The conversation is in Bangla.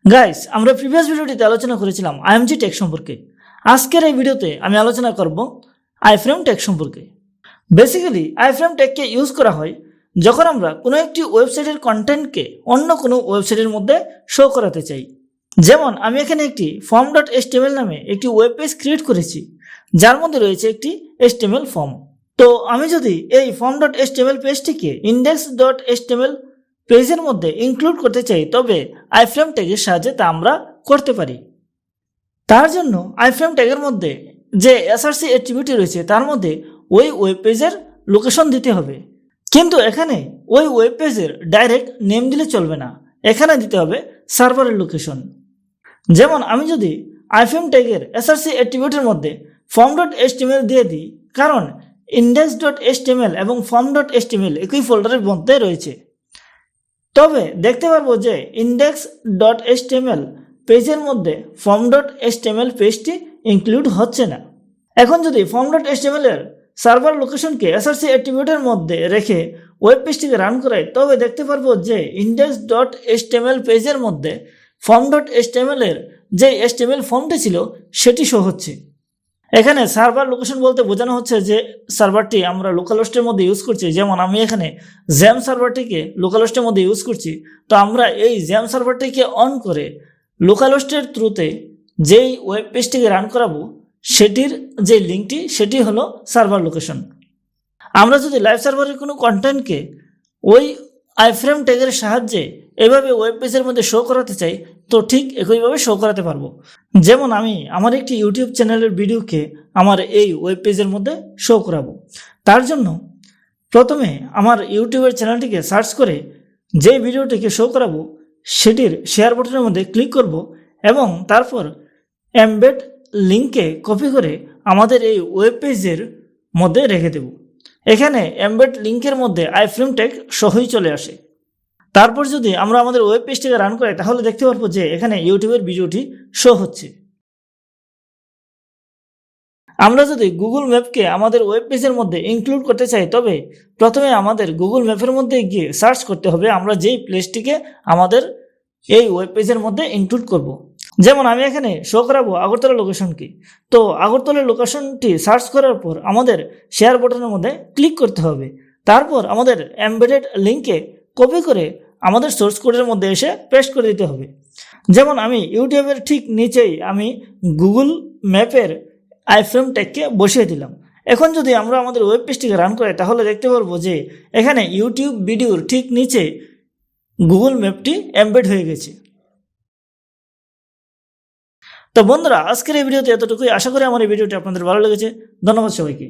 গাইস, আমরা প্রিভিয়াস ভিডিওটিতে আলোচনা করেছিলাম আইএমজি টেক সম্পর্কে। আজকের এই ভিডিওতে আমি আলোচনা করব আইফ্রেম টেক সম্পর্কে। বেসিক্যালি আইফ্রেম টেককে ইউজ করা হয় যখন আমরা কোনো একটি ওয়েবসাইটের কন্টেন্টকে অন্য কোনো ওয়েবসাইটের মধ্যে শো করাতে চাই। যেমন আমি এখানে একটি form.html নামে একটি ওয়েব পেজ ক্রিয়েট করেছি, যার মধ্যে রয়েছে একটি HTML ফর্ম। তো আমি যদি এই form.html পেজটিকে index.html পেজের মধ্যে ইনক্লুড করতে চাই, তবে আইফ্রেম ট্যাগের সাহায্যে তা আমরা করতে পারি। তার জন্য আইফ্রেম ট্যাগের মধ্যে যে এসআরসি অ্যাট্রিবিউট রয়েছে তার মধ্যে ওই ওয়েব পেজের লোকেশন দিতে হবে। কিন্তু এখানে ওই ওয়েব পেজের ডাইরেক্ট নেম দিলে চলবে না, এখানে দিতে হবে সার্ভারের লোকেশন। যেমন আমি যদি আইফ্রেম ট্যাগের এসআরসি অ্যাট্রিবিউটের মধ্যে form.html দিয়ে দিই, কারণ index.html এবং form.html একই ফোল্ডারের মধ্যে রয়েছে, তবে দেখতে পারবো যে index.html পেজের মধ্যে form.html পেজটি ইনক্লুড হচ্ছে না। এখন যদি form.html এর সার্ভার লোকেশনকে এসআরসি অ্যাট্রিবিউটের মধ্যে রেখে ওয়েব পেজটিকে রান করাই, তবে দেখতে পারবো যে index.html পেজের মধ্যে form.html এর যে HTML ফর্মটি ছিল সেটি শো হচ্ছে। এখানে সার্ভার লোকেশন বলতে বোঝানো হচ্ছে যে সার্ভারটি আমরা লোকাল হোস্টের মধ্যে ইউজ করছি। যেমন আমি এখানে জ্যাম সার্ভারটিকে লোকাল হোস্টের মধ্যে ইউজ করছি, তো আমরা এই জ্যাম সার্ভারটিকে অন করে লোকাল হোস্টের থ্রুতে যেই ওয়েব পেজটিকে রান করাবো সেটির যে লিঙ্কটি সেটি হলো সার্ভার লোকেশন। আমরা যদি লাইভ সার্ভারের কোনো কন্টেন্টকে ওই আইফ্রেম ট্যাগের সাহায্যে এভাবে ওয়েব পেজের মধ্যে শো করাতে চাই, তো ঠিক একইভাবে শো করাতে পারবো। যেমন আমি আমার একটি ইউটিউব চ্যানেলের ভিডিওকে আমার এই ওয়েব পেজের মধ্যে শো করাবো। তার জন্য প্রথমে আমার ইউটিউবের চ্যানেলটিকে সার্চ করে যেই ভিডিওটিকে শো করাবো সেটির শেয়ার বাটনের মধ্যে ক্লিক করব এবং তারপর এমবেড লিঙ্কে কপি করে আমাদের এই ওয়েব পেজের মধ্যে রেখে দেব। এখানে এমবেড লিঙ্কের মধ্যে আইফ্রেম ট্যাগ সহই চলে আসে। তারপর যদি আমরা আমাদের ওয়েব পেজটিকে রান করাই, তাহলে দেখতে পারবো যে এখানে ইউটিউবের ভিডিওটি শো হচ্ছে। আমরা যদি গুগল ম্যাপকে আমাদের ওয়েব পেজের মধ্যে ইনক্লুড করতে চাই, তবে প্রথমে আমাদের গুগল ম্যাপের মধ্যে গিয়ে সার্চ করতে হবে আমরা যেই প্লেসটিকে আমাদের এই ওয়েব পেজের মধ্যে ইনক্লুড করব। যেমন আমি এখানে শো করাবো আগরতলা লোকেশনকে, তো আগরতলার লোকেশনটি সার্চ করার পর আমাদের শেয়ার বাটনের মধ্যে ক্লিক করতে হবে। তারপর আমাদের এমবেডেড লিঙ্কে কপি করে আমাদের সোর্স কোডের মধ্যে এসে পেস্ট করে দিতে হবে। যেমন আমি ইউটিউবের ঠিক নিচেই আমি গুগল ম্যাপের আইফ্রেম ট্যাগকে বসিয়ে দিলাম। এখন যদি আমরা আমাদের ওয়েব পেজটিকে রান করাই, তাহলে দেখতে পারবো যে এখানে ইউটিউব ভিডিওর ঠিক নিচে গুগল ম্যাপটি এমবেড হয়ে গেছে। তো বন্ধুরা, আজকের এই ভিডিওতে এতটুকুই। আশা করি আমার এই ভিডিওটি আপনাদের ভালো লেগেছে। ধন্যবাদ সবাইকে।